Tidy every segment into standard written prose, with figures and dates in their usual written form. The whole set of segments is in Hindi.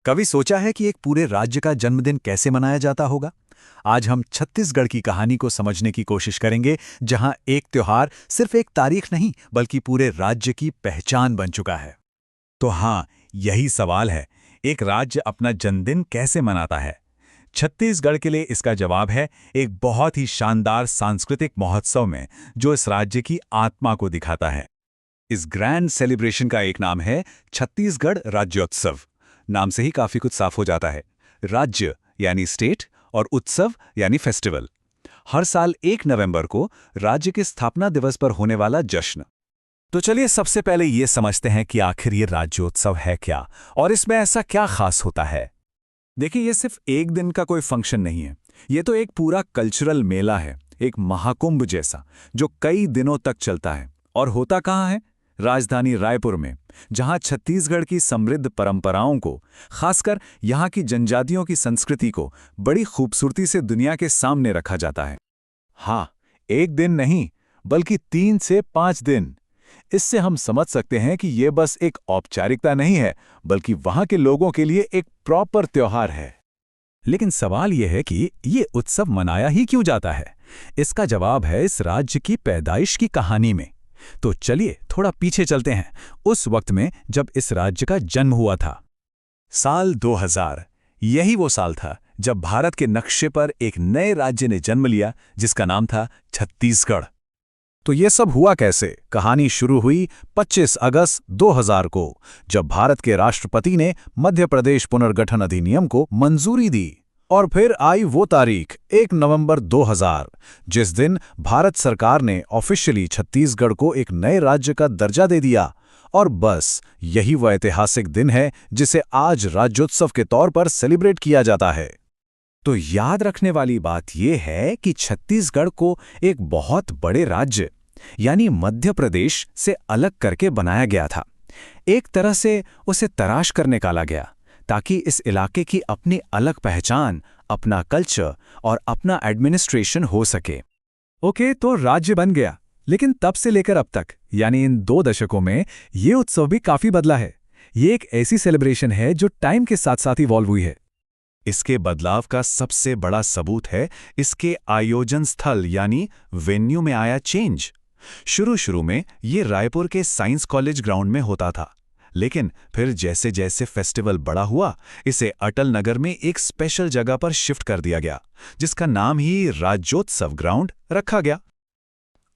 कभी सोचा है कि एक पूरे राज्य का जन्मदिन कैसे मनाया जाता होगा? आज हम छत्तीसगढ़ की कहानी को समझने की कोशिश करेंगे, जहां एक त्योहार सिर्फ एक तारीख नहीं बल्कि पूरे राज्य की पहचान बन चुका है। तो हाँ, यही सवाल है, एक राज्य अपना जन्मदिन कैसे मनाता है? छत्तीसगढ़ के लिए इसका जवाब है एक बहुत ही शानदार सांस्कृतिक महोत्सव में, जो इस राज्य की आत्मा को दिखाता है। इस ग्रैंड सेलिब्रेशन का एक नाम है छत्तीसगढ़ राज्योत्सव। नाम से ही काफी कुछ साफ हो जाता है। राज्य यानी स्टेट और उत्सव यानी फेस्टिवल। हर साल 1 नवंबर को राज्य के स्थापना दिवस पर होने वाला जश्न। तो चलिए सबसे पहले ये समझते हैं कि आखिर ये राज्योत्सव है क्या और इसमें ऐसा क्या खास होता है। देखिए, ये सिर्फ एक दिन का कोई फंक्शन नहीं है। ये तो एक पूरा कल्चरल मेला है, एक महाकुंभ जैसा, जो कई दिनों तक चलता है। और होता कहाँ है? राजधानी रायपुर में, जहां छत्तीसगढ़ की समृद्ध परंपराओं को, खासकर यहां की जनजातियों की संस्कृति को बड़ी खूबसूरती से दुनिया के सामने रखा जाता है। हाँ, एक दिन नहीं बल्कि 3 से 5 दिन। इससे हम समझ सकते हैं कि ये बस एक औपचारिकता नहीं है, बल्कि वहां के लोगों के लिए एक प्रॉपर त्योहार है। लेकिन सवाल यह है कि ये उत्सव मनाया ही क्यों जाता है? इसका जवाब है इस राज्य की पैदाइश की कहानी में। तो चलिए थोड़ा पीछे चलते हैं, उस वक्त में जब इस राज्य का जन्म हुआ था। साल 2000, यही वो साल था जब भारत के नक्शे पर एक नए राज्य ने जन्म लिया, जिसका नाम था छत्तीसगढ़। तो ये सब हुआ कैसे? कहानी शुरू हुई 25 अगस्त 2000 को, जब भारत के राष्ट्रपति ने मध्य प्रदेश पुनर्गठन अधिनियम को मंजूरी दी। और फिर आई वो तारीख 1 नवंबर 2000, जिस दिन भारत सरकार ने ऑफिशियली छत्तीसगढ़ को एक नए राज्य का दर्जा दे दिया। और बस यही वह ऐतिहासिक दिन है जिसे आज राज्योत्सव के तौर पर सेलिब्रेट किया जाता है। तो याद रखने वाली बात यह है कि छत्तीसगढ़ को एक बहुत बड़े राज्य यानी मध्य प्रदेश से अलग करके बनाया गया था। एक तरह से उसे तराश कर निकाला गया, ताकि इस इलाके की अपनी अलग पहचान, अपना कल्चर और अपना एडमिनिस्ट्रेशन हो सके। ओके, तो राज्य बन गया, लेकिन तब से लेकर अब तक यानी इन 2 दशकों में ये उत्सव भी काफी बदला है। ये एक ऐसी सेलिब्रेशन है जो टाइम के साथ साथ इवॉल्व हुई है। इसके बदलाव का सबसे बड़ा सबूत है इसके आयोजन स्थल यानी वेन्यू में आया चेंज। शुरू में ये रायपुर के साइंस कॉलेज ग्राउंड में होता था, लेकिन फिर जैसे जैसे फेस्टिवल बड़ा हुआ, इसे अटल नगर में एक स्पेशल जगह पर शिफ्ट कर दिया गया, जिसका नाम ही राज्योत्सव ग्राउंड रखा गया।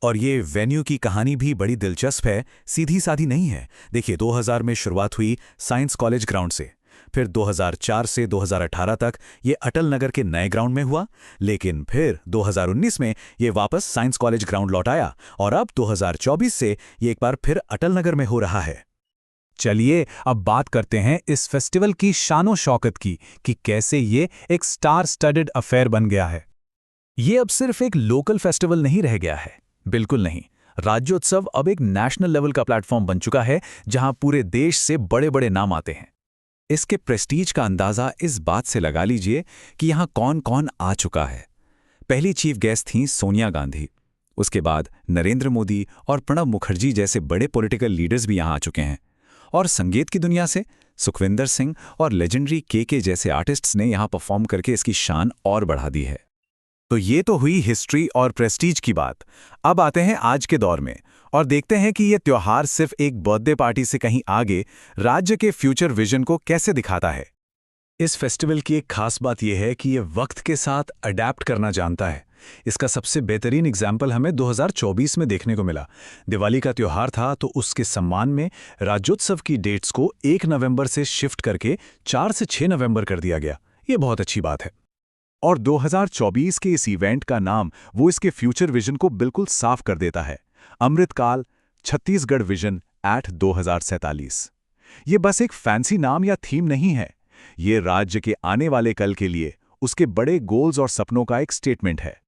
और ये वेन्यू की कहानी भी बड़ी दिलचस्प है, सीधी साधी नहीं है। देखिए, 2000 में शुरुआत हुई साइंस कॉलेज ग्राउंड से, फिर 2004 से 2018 तक ये अटल नगर के नए ग्राउंड में हुआ, लेकिन फिर 2019 में ये वापस साइंस कॉलेज ग्राउंड लौट आया, और अब 2024 से ये एक बार फिर अटल नगर में हो रहा है। चलिए अब बात करते हैं इस फेस्टिवल की शानो शौकत की, कि कैसे ये एक स्टार स्टडेड अफेयर बन गया है। ये अब सिर्फ एक लोकल फेस्टिवल नहीं रह गया है, बिल्कुल नहीं। राज्योत्सव अब एक नेशनल लेवल का प्लेटफॉर्म बन चुका है, जहां पूरे देश से बड़े बड़े नाम आते हैं। इसके प्रेस्टीज का अंदाजा इस बात से लगा लीजिए कि यहां कौन कौन आ चुका है। पहली चीफ गेस्ट थीं सोनिया गांधी, उसके बाद नरेंद्र मोदी और प्रणब मुखर्जी जैसे बड़े पॉलिटिकल लीडर्स भी यहां आ चुके हैं। और संगीत की दुनिया से सुखविंदर सिंह और लेजेंडरी के जैसे आर्टिस्ट्स ने यहां परफॉर्म करके इसकी शान और बढ़ा दी है। तो ये तो हुई हिस्ट्री और प्रेस्टीज की बात। अब आते हैं आज के दौर में और देखते हैं कि ये त्योहार सिर्फ एक बर्थडे पार्टी से कहीं आगे राज्य के फ्यूचर विजन को कैसे दिखाता है। इस फेस्टिवल की एक खास बात यह है कि ये वक्त के साथ अडैप्ट करना जानता है। इसका सबसे बेहतरीन एग्जाम्पल हमें 2024 में देखने को मिला। दिवाली का त्योहार था, तो उसके सम्मान में राज्योत्सव की डेट्स को 1 नवंबर से शिफ्ट करके 4 से 6 नवंबर कर दिया गया। ये बहुत अच्छी बात है। और 2024 के इस इवेंट का नाम वो इसके फ्यूचर विजन को बिल्कुल साफ कर देता है। अमृतकाल छत्तीसगढ़ विजन एट 2047। ये बस एक फैंसी नाम या थीम नहीं है, ये राज्य के आने वाले कल के लिए उसके बड़े गोल्स और सपनों का एक स्टेटमेंट है।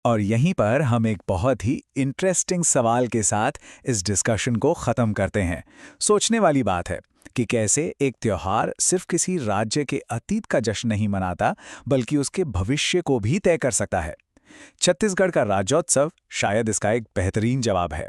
और यहीं पर हम एक बहुत ही इंटरेस्टिंग सवाल के साथ इस डिस्कशन को ख़त्म करते हैं। सोचने वाली बात है कि कैसे एक त्योहार सिर्फ किसी राज्य के अतीत का जश्न नहीं मनाता, बल्कि उसके भविष्य को भी तय कर सकता है। छत्तीसगढ़ का राज्योत्सव शायद इसका एक बेहतरीन जवाब है।